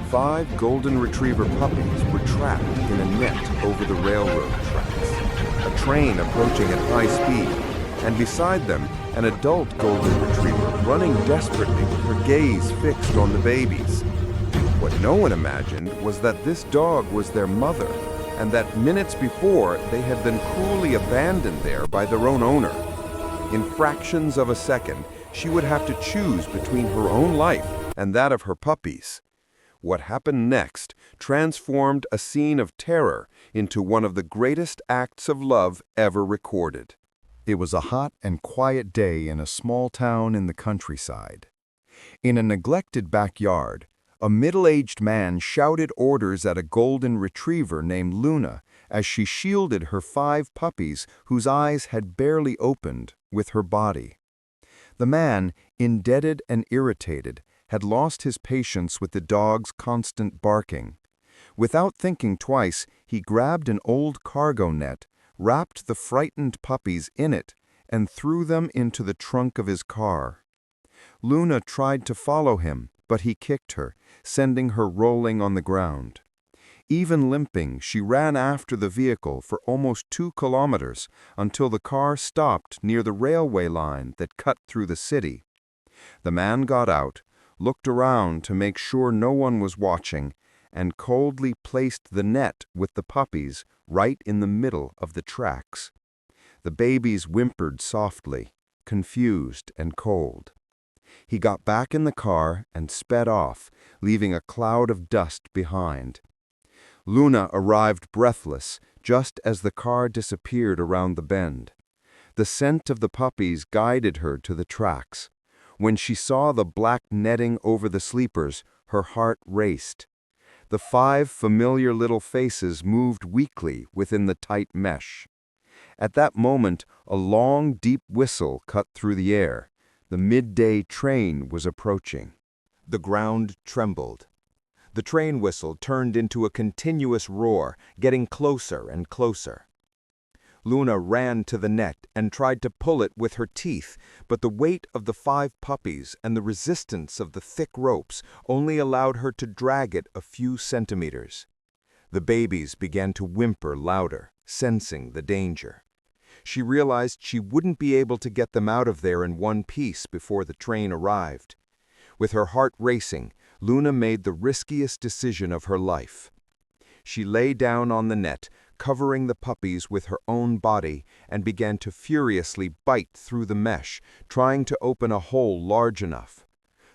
5 golden retriever puppies were trapped in a net over the railroad tracks. A train approaching at high speed, and beside them, an adult golden retriever running desperately with her gaze fixed on the babies. What no one imagined was that this dog was their mother, and that minutes before they had been cruelly abandoned there by their own owner. In fractions of a second, she would have to choose between her own life and that of her puppies. What happened next transformed a scene of terror into one of the greatest acts of love ever recorded. It was a hot and quiet day in a small town in the countryside. In a neglected backyard, a middle-aged man shouted orders at a golden retriever named Luna as she shielded her 5 puppies whose eyes had barely opened with her body. The man, indebted and irritated, had lost his patience with the dog's constant barking. Without thinking twice, he grabbed an old cargo net, wrapped the frightened puppies in it, and threw them into the trunk of his car. Luna tried to follow him, but he kicked her, sending her rolling on the ground. Even limping, she ran after the vehicle for almost 2 kilometers until the car stopped near the railway line that cut through the city. The man got out, looked around to make sure no one was watching, and coldly placed the net with the puppies right in the middle of the tracks. The babies whimpered softly, confused and cold. He got back in the car and sped off, leaving a cloud of dust behind. Luna arrived breathless just as the car disappeared around the bend. The scent of the puppies guided her to the tracks. When she saw the black netting over the sleepers, her heart raced. The 5 familiar little faces moved weakly within the tight mesh. At that moment, a long, deep whistle cut through the air. The midday train was approaching. The ground trembled. The train whistle turned into a continuous roar, getting closer and closer. Luna ran to the net and tried to pull it with her teeth, but the weight of the 5 puppies and the resistance of the thick ropes only allowed her to drag it a few centimeters. The babies began to whimper louder, sensing the danger. She realized she wouldn't be able to get them out of there in one piece before the train arrived. With her heart racing, Luna made the riskiest decision of her life. She lay down on the net, covering the puppies with her own body, and began to furiously bite through the mesh, trying to open a hole large enough.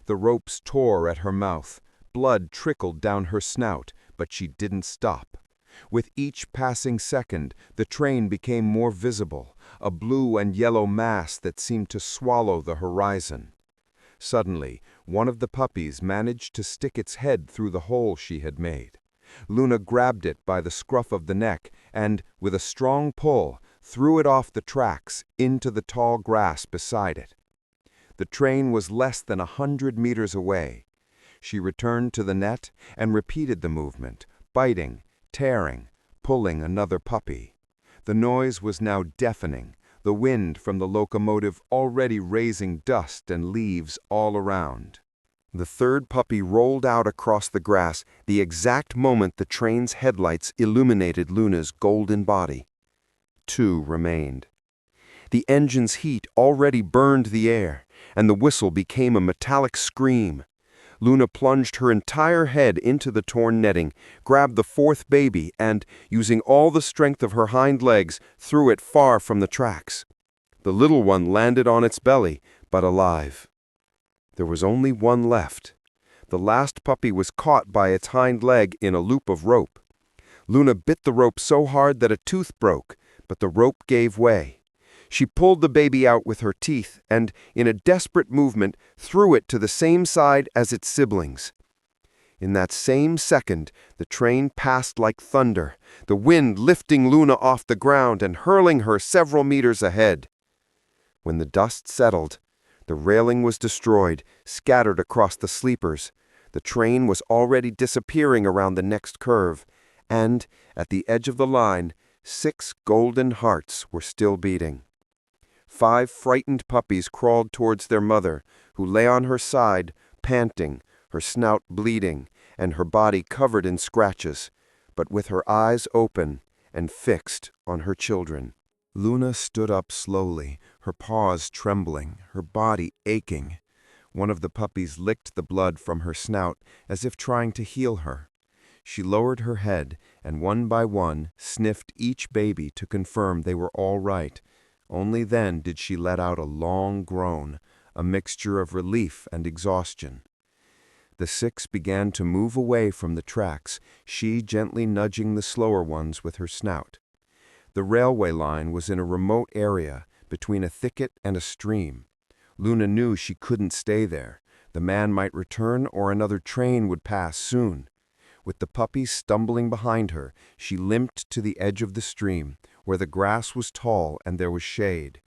The ropes tore at her mouth, blood trickled down her snout, but she didn't stop. With each passing second, the train became more visible, a blue and yellow mass that seemed to swallow the horizon. Suddenly, one of the puppies managed to stick its head through the hole she had made. Luna grabbed it by the scruff of the neck and, with a strong pull, threw it off the tracks into the tall grass beside it. The train was less than 100 meters away. She returned to the net and repeated the movement, biting, tearing, pulling another puppy. The noise was now deafening, the wind from the locomotive already raising dust and leaves all around. The 3rd puppy rolled out across the grass the exact moment the train's headlights illuminated Luna's golden body. 2 remained. The engine's heat already burned the air, and the whistle became a metallic scream. Luna plunged her entire head into the torn netting, grabbed the 4th baby, and, using all the strength of her hind legs, threw it far from the tracks. The little one landed on its belly, but alive. There was only one left. The last puppy was caught by its hind leg in a loop of rope. Luna bit the rope so hard that a tooth broke, but the rope gave way. She pulled the baby out with her teeth and, in a desperate movement, threw it to the same side as its siblings. In that same second, the train passed like thunder, the wind lifting Luna off the ground and hurling her several meters ahead. When the dust settled, the railing was destroyed, scattered across the sleepers. The train was already disappearing around the next curve, and, at the edge of the line, 6 golden hearts were still beating. 5 frightened puppies crawled towards their mother, who lay on her side, panting, her snout bleeding, and her body covered in scratches, but with her eyes open and fixed on her children. Luna stood up slowly, her paws trembling, her body aching. One of the puppies licked the blood from her snout as if trying to heal her. She lowered her head and one by one sniffed each baby to confirm they were all right. Only then did she let out a long groan, a mixture of relief and exhaustion. The 6 began to move away from the tracks, she gently nudging the slower ones with her snout. The railway line was in a remote area, between a thicket and a stream. Luna knew she couldn't stay there. The man might return or another train would pass soon. With the puppies stumbling behind her, she limped to the edge of the stream, where the grass was tall and there was shade.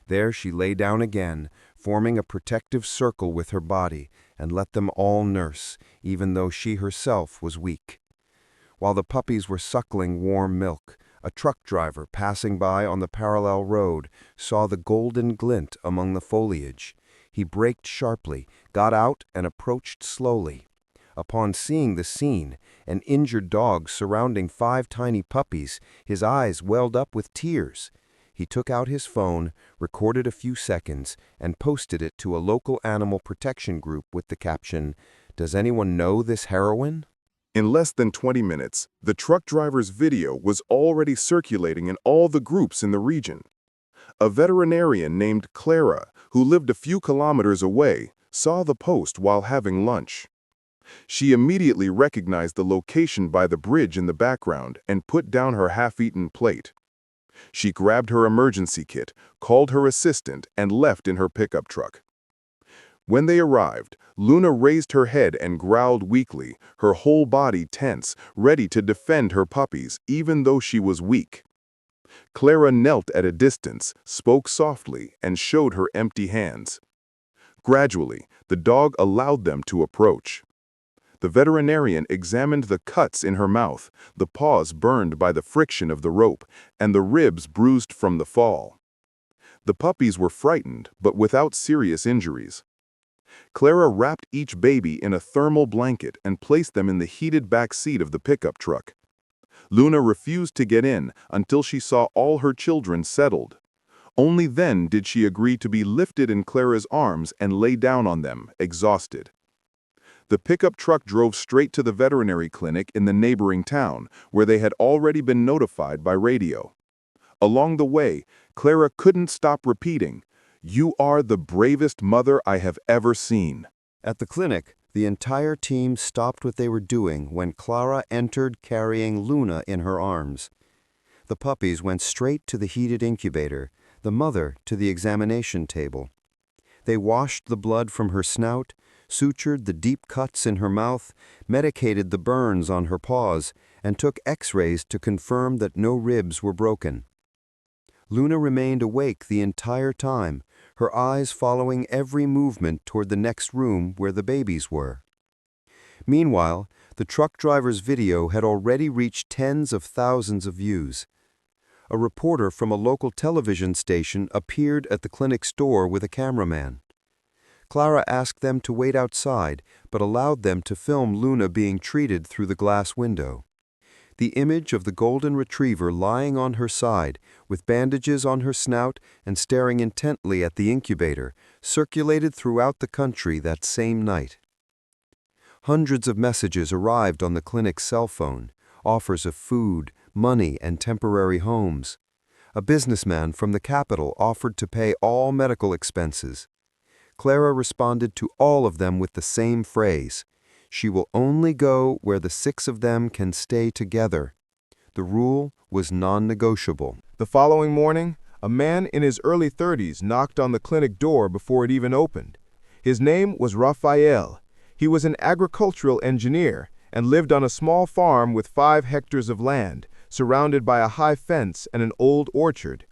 There she lay down again, forming a protective circle with her body, and let them all nurse, even though she herself was weak. While the puppies were suckling warm milk, a truck driver passing by on the parallel road saw the golden glint among the foliage. He braked sharply, got out, and approached slowly. Upon seeing the scene, an injured dog surrounding 5 tiny puppies, his eyes welled up with tears. He took out his phone, recorded a few seconds, and posted it to a local animal protection group with the caption, "Does anyone know this heroine?" In less than 20 minutes, the truck driver's video was already circulating in all the groups in the region. A veterinarian named Clara, who lived a few kilometers away, saw the post while having lunch. She immediately recognized the location by the bridge in the background and put down her half-eaten plate. She grabbed her emergency kit, called her assistant, and left in her pickup truck. When they arrived, Luna raised her head and growled weakly, her whole body tense, ready to defend her puppies, even though she was weak. Clara knelt at a distance, spoke softly, and showed her empty hands. Gradually, the dog allowed them to approach. The veterinarian examined the cuts in her mouth, the paws burned by the friction of the rope, and the ribs bruised from the fall. The puppies were frightened, but without serious injuries. Clara wrapped each baby in a thermal blanket and placed them in the heated back seat of the pickup truck. Luna refused to get in until she saw all her children settled. Only then did she agree to be lifted in Clara's arms and lay down on them, exhausted. The pickup truck drove straight to the veterinary clinic in the neighboring town, where they had already been notified by radio. Along the way, Clara couldn't stop repeating, "You are the bravest mother I have ever seen." At the clinic, the entire team stopped what they were doing when Clara entered carrying Luna in her arms. The puppies went straight to the heated incubator, the mother to the examination table. They washed the blood from her snout, sutured the deep cuts in her mouth, medicated the burns on her paws, and took X-rays to confirm that no ribs were broken. Luna remained awake the entire time, her eyes following every movement toward the next room where the babies were. Meanwhile, the truck driver's video had already reached tens of thousands of views. A reporter from a local television station appeared at the clinic's door with a cameraman. Clara asked them to wait outside, but allowed them to film Luna being treated through the glass window. The image of the golden retriever lying on her side, with bandages on her snout and staring intently at the incubator, circulated throughout the country that same night. Hundreds of messages arrived on the clinic's cell phone, offers of food, money, and temporary homes. A businessman from the capital offered to pay all medical expenses. Clara responded to all of them with the same phrase, "She will only go where the 6 of them can stay together." The rule was non-negotiable. The following morning, a man in his early 30s knocked on the clinic door before it even opened. His name was Raphael. He was an agricultural engineer and lived on a small farm with 5 hectares of land, surrounded by a high fence and an old orchard.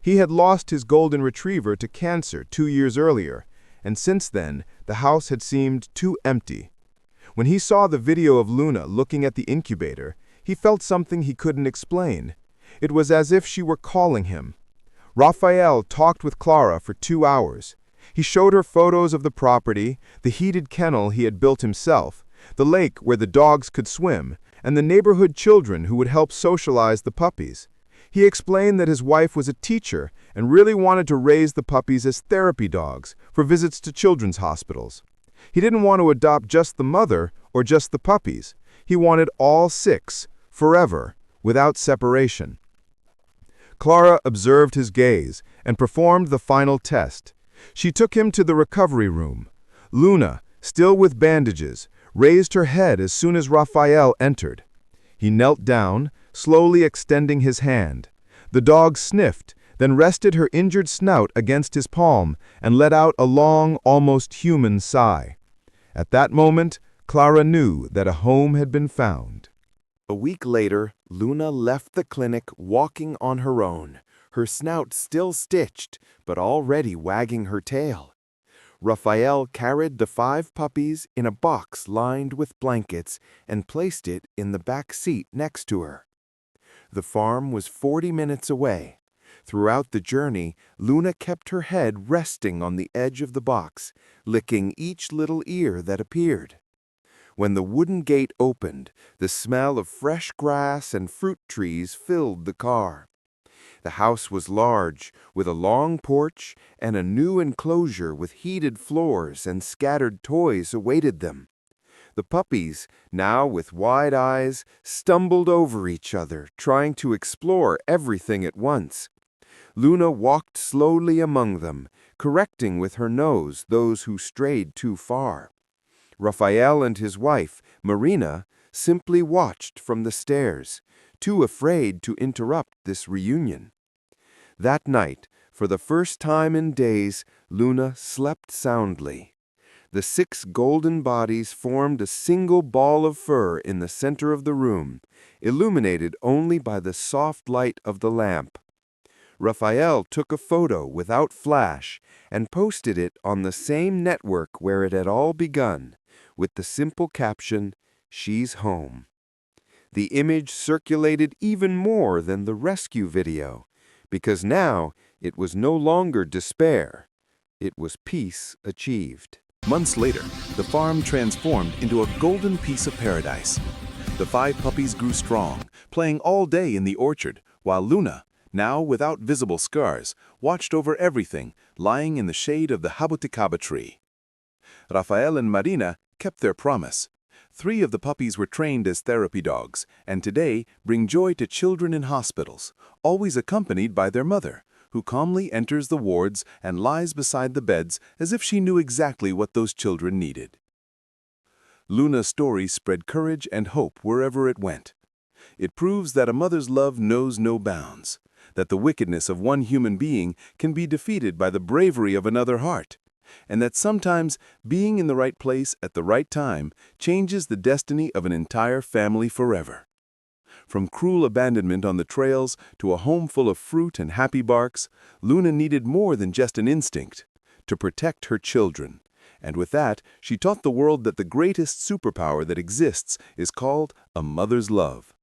He had lost his golden retriever to cancer 2 years earlier, and since then, the house had seemed too empty. When he saw the video of Luna looking at the incubator, he felt something he couldn't explain. It was as if she were calling him. Raphael talked with Clara for 2 hours. He showed her photos of the property, the heated kennel he had built himself, the lake where the dogs could swim, and the neighborhood children who would help socialize the puppies. He explained that his wife was a teacher and really wanted to raise the puppies as therapy dogs for visits to children's hospitals. He didn't want to adopt just the mother or just the puppies. He wanted all 6, forever, without separation. Clara observed his gaze and performed the final test. She took him to the recovery room. Luna, still with bandages, raised her head as soon as Raphael entered. He knelt down, slowly extending his hand. The dog sniffed, then rested her injured snout against his palm and let out a long, almost human sigh. At that moment, Clara knew that a home had been found. A week later, Luna left the clinic walking on her own, her snout still stitched, but already wagging her tail. Raphael carried the 5 puppies in a box lined with blankets and placed it in the back seat next to her. The farm was 40 minutes away. Throughout the journey, Luna kept her head resting on the edge of the box, licking each little ear that appeared. When the wooden gate opened, the smell of fresh grass and fruit trees filled the car. The house was large, with a long porch and a new enclosure with heated floors and scattered toys awaited them. The puppies, now with wide eyes, stumbled over each other, trying to explore everything at once. Luna walked slowly among them, correcting with her nose those who strayed too far. Raphael and his wife, Marina, simply watched from the stairs, too afraid to interrupt this reunion. That night, for the first time in days, Luna slept soundly. The 6 golden bodies formed a single ball of fur in the center of the room, illuminated only by the soft light of the lamp. Raphael took a photo without flash and posted it on the same network where it had all begun, with the simple caption, "She's home." The image circulated even more than the rescue video, because now it was no longer despair. It was peace achieved. Months later, the farm transformed into a golden piece of paradise. The 5 puppies grew strong, playing all day in the orchard, while Luna, now without visible scars, watched over everything, lying in the shade of the jabuticaba tree. Raphael and Marina kept their promise. 3 of the puppies were trained as therapy dogs, and today bring joy to children in hospitals, always accompanied by their mother, who calmly enters the wards and lies beside the beds as if she knew exactly what those children needed. Luna's story spread courage and hope wherever it went. It proves that a mother's love knows no bounds, that the wickedness of one human being can be defeated by the bravery of another heart, and that sometimes being in the right place at the right time changes the destiny of an entire family forever. From cruel abandonment on the trails to a home full of fruit and happy barks, Luna needed more than just an instinct to protect her children. And with that, she taught the world that the greatest superpower that exists is called a mother's love.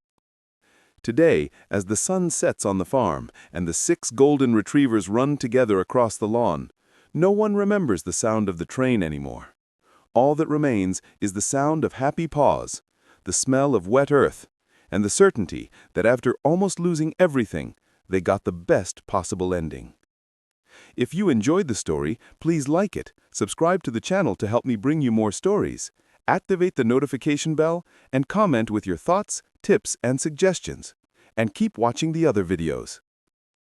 Today, as the sun sets on the farm and the 6 golden retrievers run together across the lawn, no one remembers the sound of the train anymore. All that remains is the sound of happy paws, the smell of wet earth, and the certainty that after almost losing everything, they got the best possible ending. If you enjoyed the story, please like it, subscribe to the channel to help me bring you more stories, activate the notification bell, and comment with your thoughts, tips, and suggestions. And keep watching the other videos.